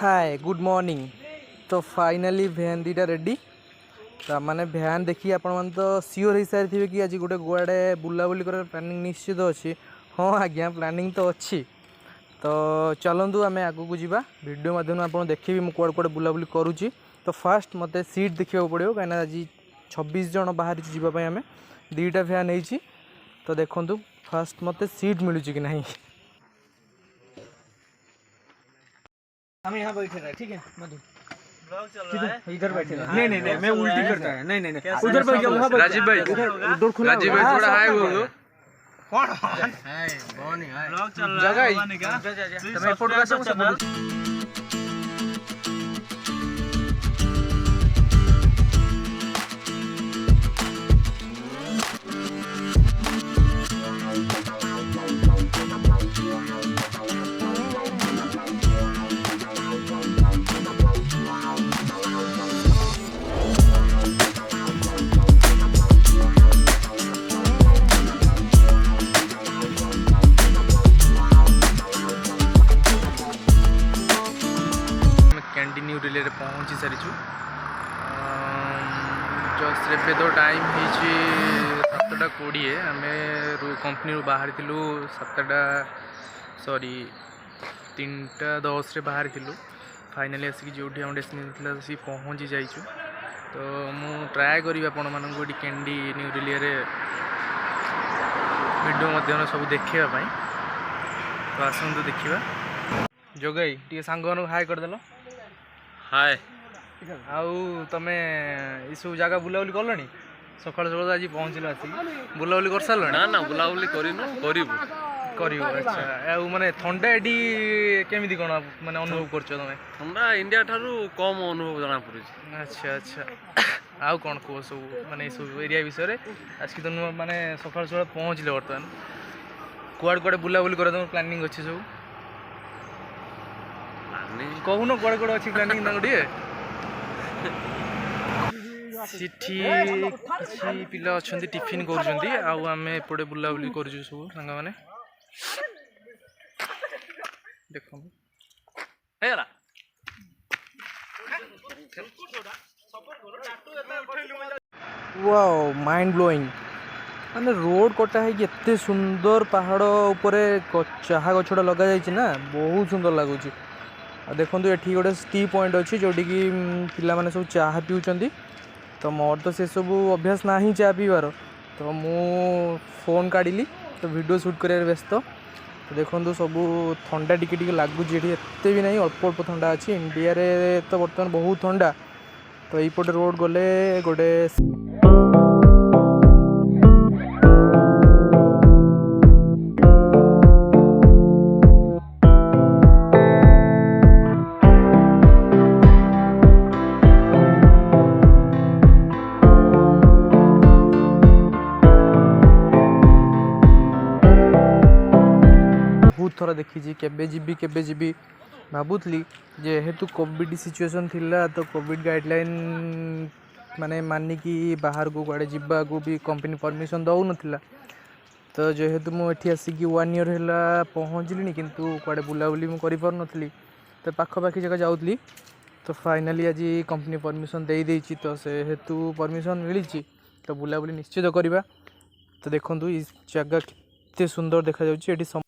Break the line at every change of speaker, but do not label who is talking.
Hi good morning. तो finally भैन दीटा ready तो मैंने भैन देखी आपण मैंने तो सियोर हो सारी थे कि आज गोटे गुआड़े बुलाबुली कर प्लानिंग निश्चित अच्छी। हाँ आज्ञा प्लानिंग तो अच्छी। तो चलतु आम आगू को जावा वीडियो माध्यम आप देखी मुझे कुआड़े कुआड़े बुलाबुली करुँची। तो फास्ट मत सीट देखा पड़ो कहीं आज 26 जन बाहर जावाई आम दीटा भैन हो। तो देखु फास्ट मत सीट मिलूँ कि नहीं।
हम यहाँ बैठे रहे, ठीक है मधु?
ब्लॉग चल रहा है
इधर बैठे रहे। नहीं मैं उल्टी करता है। नहीं
उधर
बैठ जाओ, वहाँ बैठ
राजीव भाई
डोर खुला।
राजीव भाई थोड़ा हाय बोलो।
कौन
हाय भवानी हाय ब्लॉग चल रहा है भवानी का।
तुम्हें फोटो कैसे सब
न्यू रिले पहुँची सारी जस्ट एवं तो टाइम हो 7:20 आम कंपनी बाहर 3:10 बाहर फाइनाली आसिक जो आम डेस्टिनेशन सी पहुँची जाइए। तो मु ट्राए करी आपण मानक कैंडी न्यू रिले वीडियो मध्यम सब देखापी। तो आसतु देखा जोगाई टे सांग हाय करदेल।
हाय
आउ तमे सब जगह बुलाबुली कलनी सकाल सकाल आज पहुँचल आसिक बुलाबुली कर सारे
ना ना बुलाबुली करू।
अच्छा आउ माने ठंडा एडी केमिति कोन माने अनुभव करछ तमे?
ठंडा इंडिया ठारू कम अनुभव जना पड़े।
अच्छा अच्छा आउ कोन को सब माने सब एरिया विषय रे आज की तो माने सकाल सकाल पहुँचले बर्तमान कुआड कुआडे बुलाबुली करे तम प्लानिंग अछि सब कहून कुआडे कुआडे अछि प्लानिंग तांगडी सिठी किसी पिला अछंती टिफिन करूछंती आउ आमे एपटे बुलाबुली करूछु सब संग माने देखो हेला वाओ माइंड ब्लोइंग माने रोड कटा है एते सुंदर पहाड़ ऊपर चाहा गछड़ा लगा जाइछि ना बहुत सुंदर लागुछि। देखो ये गोटे टी पॉइंट अच्छी जोटी की पिला माने सब चाह पीउछंती। तो मोर तो से सब अभ्यास ना ही चाह पीबार तो मु फोन काढ़ी तो वीडियो शूट कर व्यस्त। तो देखो सब ठंडा टिके लगुच एत भी नहीं अल्प अल्प ठंडा अच्छी। इंडिया रे तो बर्तमान बहुत ठंडा। तो यपटे रोड गले गोटे थर देखी केबे जीबी भावुली जेहेतु कोविड सिचुएशन थिला तो कोविड गाइडलाइन माने मानिकी बाहर को गाड़े जीवा को भी कंपनी परमिशन दौ नथिला। तो जेहेतु मुझे आसिक 1 ईयर है पहुँचली किंतु कुआडे बुलाबुली मु करि पार नथली। तो पाखपाखी जगह जाऊली तो फाइनाली आज कंपनी परमिशन दे देछि। तो से हेतु परमिशन मिली तो बुलाबुली निश्चित करवा। तो देखो इस जगह कितने सुंदर देखा जाउछि।